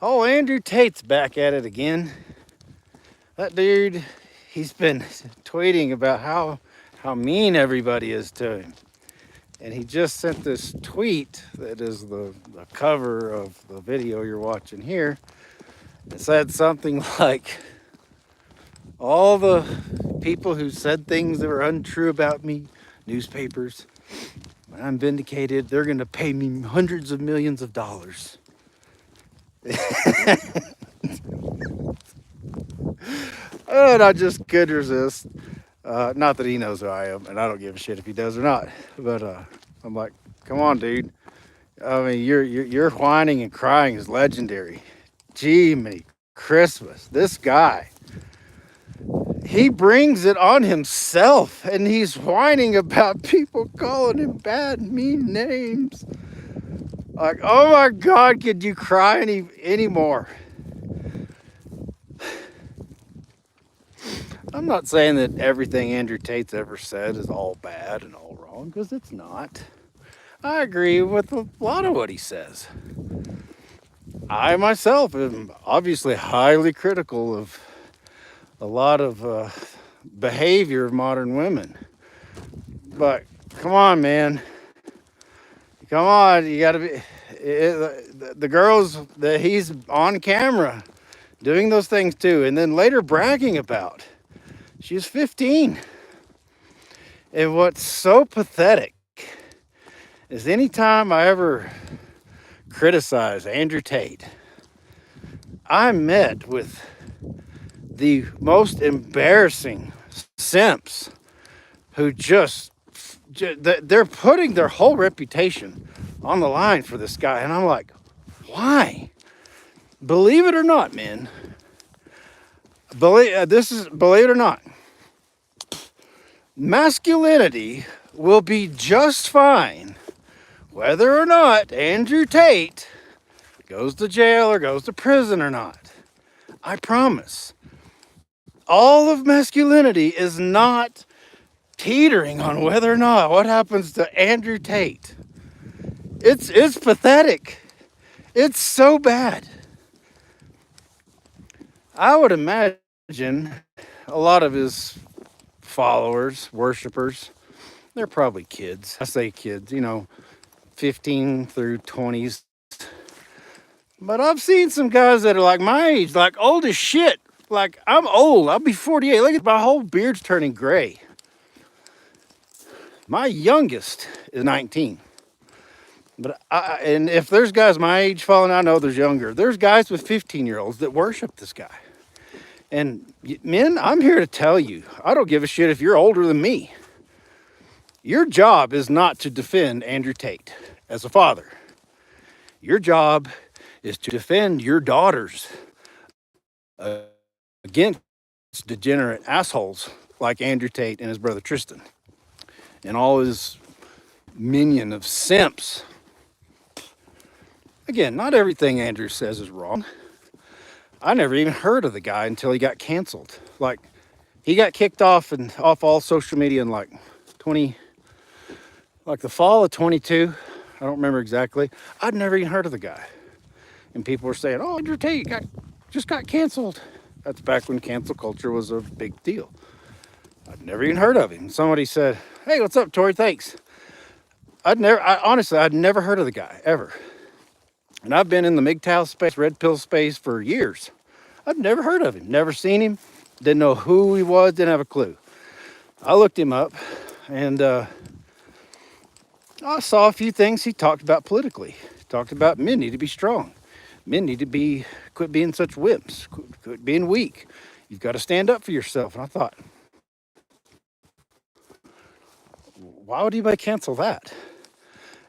Oh, Andrew Tate's back at it again. That dude, he's been tweeting about how mean everybody is to him. And he just sent this tweet that is the cover of the video you're watching here. It said something like, all the people who said things that were untrue about me, newspapers, when I'm vindicated, they're going to pay me hundreds of millions of dollars. And I just could resist. Not that he knows who I am, and I don't give a shit if he does or not. But I'm like, come on, dude. I mean, your whining and crying is legendary. Gee, me Christmas. This guy, he brings it on himself, and he's whining about people calling him bad, mean names. Like, oh my God, could you cry any more? I'm not saying that everything Andrew Tate's ever said is all bad and all wrong, because it's not. I agree with a lot of what he says. I myself am obviously highly critical of a lot of behavior of modern women. But come on, man. Come on, you gotta be. The girls that he's on camera doing those things too, and then later bragging about. She's 15. And what's so pathetic is anytime I ever criticize Andrew Tate, I'm met with the most embarrassing simps who they're putting their whole reputation on the line for this guy. And I'm like, why? Believe it or not, men. Believe it or not. Masculinity will be just fine whether or not Andrew Tate goes to jail or goes to prison or not. I promise. All of masculinity is not teetering on whether or not what happens to Andrew Tate. It's pathetic. It's so bad. I would imagine a lot of his followers, worshipers, they're probably kids. I say kids, 15 through 20s. But I've seen some guys that are like my age, like old as shit. Like, I'm old. I'll be 48. Look at my whole beard's turning gray. My youngest is 19. And if there's guys my age following, I know there's younger. There's guys with 15-year-olds that worship this guy. And men, I'm here to tell you, I don't give a shit if you're older than me. Your job is not to defend Andrew Tate as a father. Your job is to defend your daughters against degenerate assholes like Andrew Tate and his brother Tristan and all his minion of simps. Again, not everything Andrew says is wrong. I never even heard of the guy until he got canceled. Like, he got kicked off all social media in like the fall of 22. I don't remember exactly. I'd never even heard of the guy. And people were saying, oh, Andrew Tate just got canceled. That's back when cancel culture was a big deal. I'd never even heard of him. Somebody said, hey, what's up, Tori? Thanks. Honestly, I'd never heard of the guy, ever. And I've been in the MGTOW space, red pill space for years. I've never heard of him, never seen him, didn't know who he was, didn't have a clue. I looked him up, and I saw a few things he talked about politically. He talked about men need to be strong. Men need to quit being such wimps, quit being weak. You've got to stand up for yourself. And I thought, why would anybody cancel that?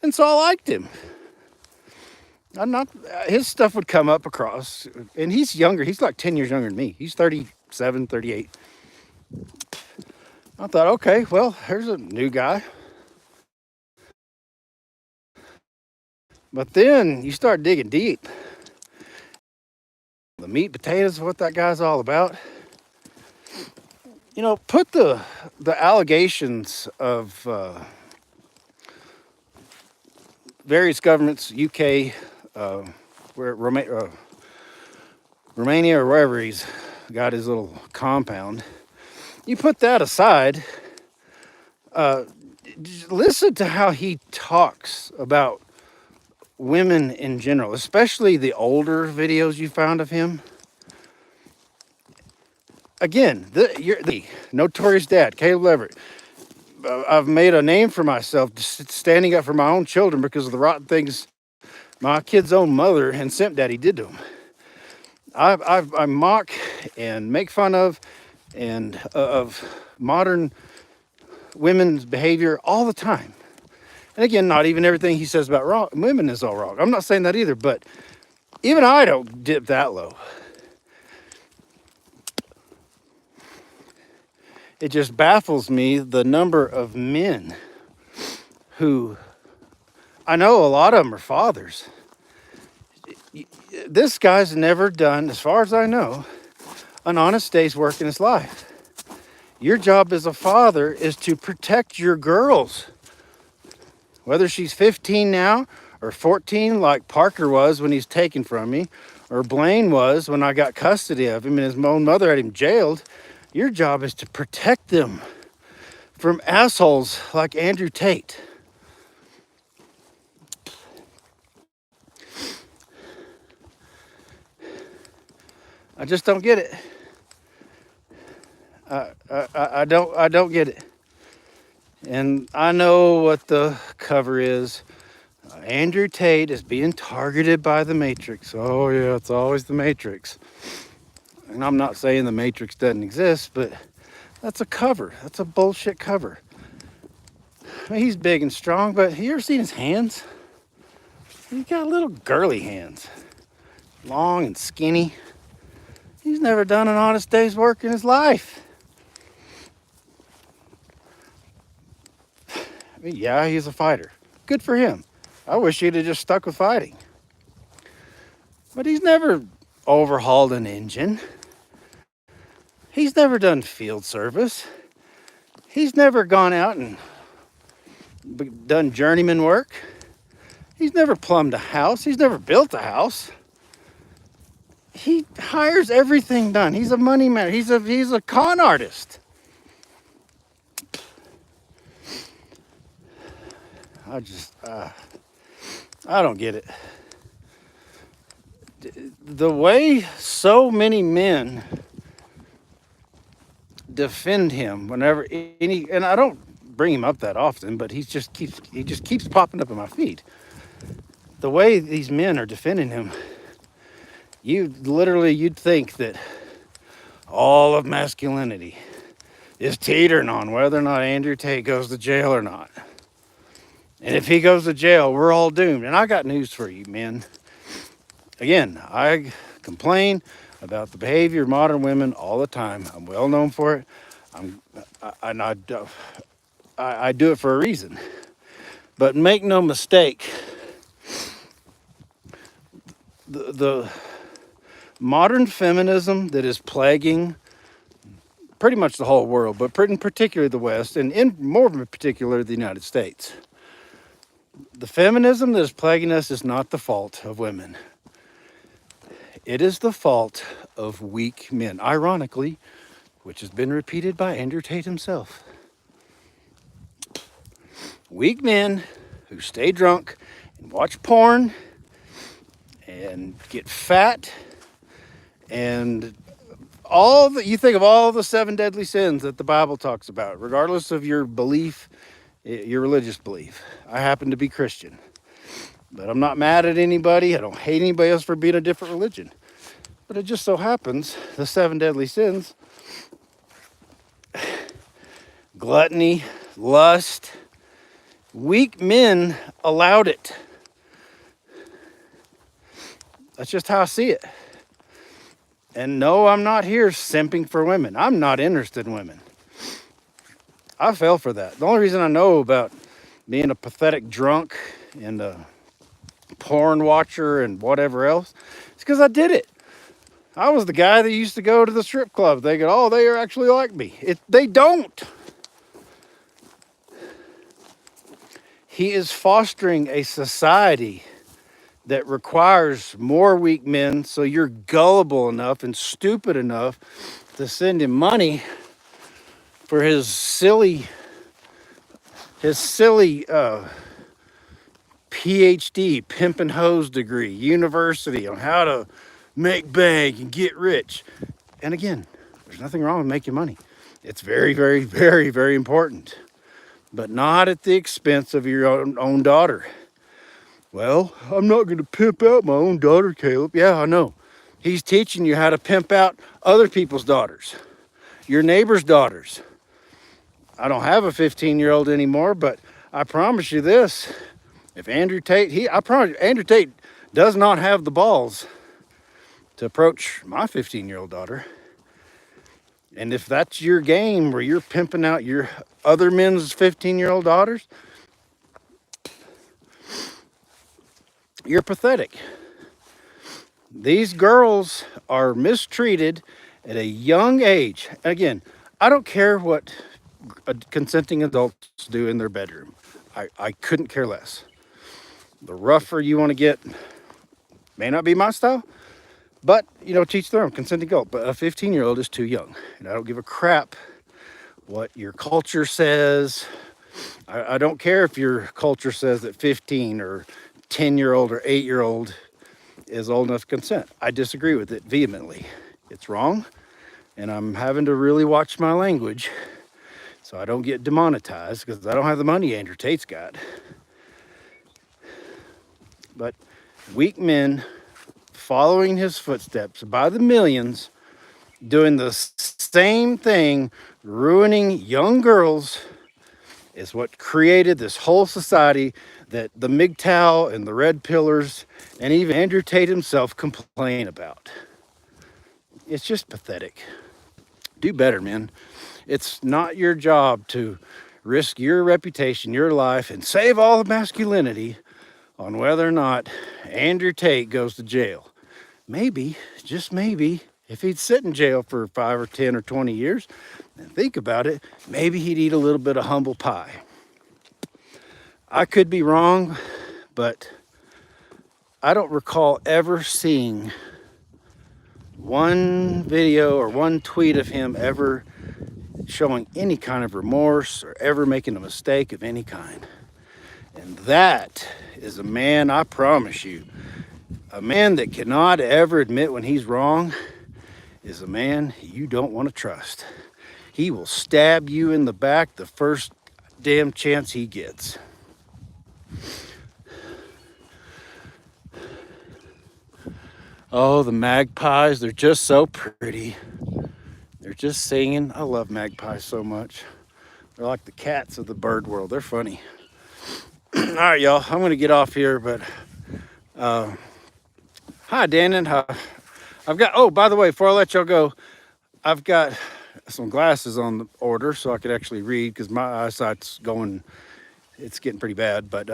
And so I liked him. His stuff would come up across, and he's younger. He's like 10 years younger than me. He's 37, 38. I thought, okay, well, here's a new guy. But then you start digging deep. The meat and potatoes of what that guy's all about. Put the allegations of various governments, UK, Romania or wherever he's got his little compound. You put that aside, listen to how he talks about women in general, especially the older videos you found of him. Again, the notorious dad, Caleb Everett. I've made a name for myself standing up for my own children because of the rotten things my kid's own mother and simp daddy did to them. I mock and make fun of modern women's behavior all the time. And again, not even everything he says about women is all wrong. I'm not saying that either, but even I don't dip that low. It just baffles me the number of men who, I know a lot of them are fathers. This guy's never done, as far as I know, an honest day's work in his life. Your job as a father is to protect your girls. Whether she's 15 now or 14 like Parker was when he's taken from me, or Blaine was when I got custody of him and his own mother had him jailed, your job is to protect them from assholes like Andrew Tate. I just don't get it. I don't get it. And I know what the cover is. Andrew Tate is being targeted by the Matrix. Oh yeah, it's always the Matrix. And I'm not saying the Matrix doesn't exist, but that's a cover. That's a bullshit cover. I mean, he's big and strong, but you ever seen his hands? He's got little girly hands. Long and skinny. He's never done an honest day's work in his life. I mean, yeah, he's a fighter. Good for him. I wish he'd have just stuck with fighting. But he's never overhauled an engine. He's never done field service. He's never gone out and done journeyman work. He's never plumbed a house. He's never built a house. He hires everything done. He's a money man. He's a con artist. I don't get it. The way so many men defend him whenever and I don't bring him up that often, but he just keeps popping up in my feed. The way these men are defending him, you'd think that all of masculinity is teetering on whether or not Andrew Tate goes to jail or not. And if he goes to jail, we're all doomed. And I got news for you, men. Again, I complain about the behavior of modern women all the time. I'm well known for it. I do it for a reason. But make no mistake, the modern feminism that is plaguing pretty much the whole world, but in particular the West, and in more particular the United States. The feminism that is plaguing us is not the fault of women. It is the fault of weak men, ironically, which has been repeated by Andrew Tate himself. Weak men who stay drunk and watch porn and get fat and you think of all the 7 deadly sins that the Bible talks about, regardless of your belief, your religious belief. I happen to be Christian, but I'm not mad at anybody. I don't hate anybody else for being a different religion. But it just so happens the 7 deadly sins: gluttony, lust. Weak men allowed it. That's just how I see it. And no, I'm not here simping for women. I'm not interested in women. I fell for that. The only reason I know about being a pathetic drunk and a porn watcher and whatever else is because I did it. I was the guy that used to go to the strip club thinking, oh, they are actually like me. They don't. He is fostering a society that requires more weak men, so you're gullible enough and stupid enough to send him money for his silly PhD, pimp and hose degree, university on how to make bank and get rich. And again, there's nothing wrong with making money. It's very, very, very, very important, but not at the expense of your own daughter. Well, I'm not going to pimp out my own daughter, Caleb. Yeah, I know. He's teaching you how to pimp out other people's daughters, your neighbor's daughters. I don't have a 15-year-old anymore, but I promise you this. If Andrew Tate, I promise you, Andrew Tate does not have the balls to approach my 15-year-old daughter. And if that's your game where you're pimping out your other men's 15-year-old daughters, you're pathetic. These girls are mistreated at a young age. Again, I don't care what consenting adults do in their bedroom. I couldn't care less. The rougher you want to get may not be my style, but, teach their own, consenting adult. But a 15-year-old is too young, and I don't give a crap what your culture says. I don't care if your culture says that 15 or 10-year-old or 8-year-old is old enough to consent. I disagree with it vehemently. It's wrong, and I'm having to really watch my language so I don't get demonetized, because I don't have the money Andrew Tate's got. But weak men following his footsteps by the millions, doing the same thing, ruining young girls, is what created this whole society that the MGTOW and the Red Pillars and even Andrew Tate himself complain about. It's just pathetic. Do better, man. It's not your job to risk your reputation, your life, and save all of masculinity on whether or not Andrew Tate goes to jail. Maybe, just maybe, if he'd sit in jail for 5 or 10 or 20 years, and think about it, maybe he'd eat a little bit of humble pie. I could be wrong, but I don't recall ever seeing one video or one tweet of him ever showing any kind of remorse or ever making a mistake of any kind. And that is a man, I promise you, a man that cannot ever admit when he's wrong is a man you don't want to trust. He will stab you in the back the first damn chance he gets. Oh, the magpies, they're just so pretty. They're just singing. I love magpies so much. They're like the cats of the bird world. They're funny. All right, y'all, I'm going to get off here, but hi, Dan. I've got, oh, by the way, before I let y'all go, I've got some glasses on the order so I could actually read, because my eyesight's going, it's getting pretty bad, but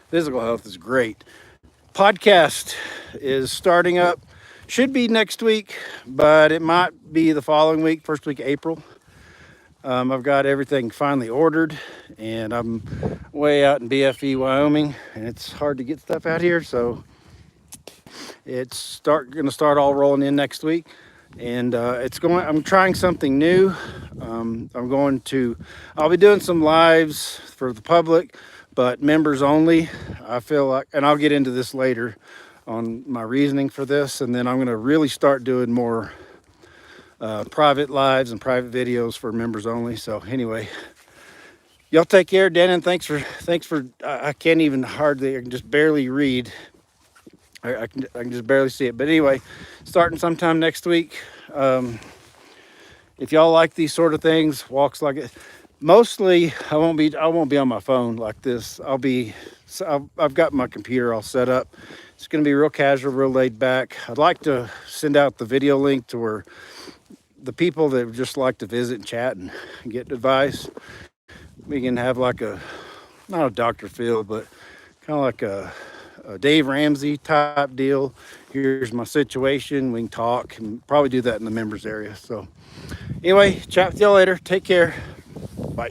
physical health is great. Podcast is starting up. Should be next week, but it might be the following week, first week of April. I've got everything finally ordered, and I'm way out in BFE, Wyoming, and it's hard to get stuff out here, so it's going to start all rolling in next week. And I'm trying something new. I'll be doing some lives for the public, but members only. I feel like, and I'll get into this later on my reasoning for this, and then I'm going to really start doing more private lives and private videos for members only. So anyway, y'all take care, Dan, and thanks for I can't even hardly, I can just barely read. I can just barely see it. But anyway, starting sometime next week. If y'all like these sort of things, walks like it. Mostly, I won't be on my phone like this. I've got my computer all set up. It's going to be real casual, real laid back. I'd like to send out the video link to where the people that would just like to visit and chat and get advice, we can have like not a Dr. Phil, but kind of like a Dave Ramsey type deal. Here's my situation. We can talk, and probably do that in the members area. So anyway, chat with y'all later. Take care. Bye.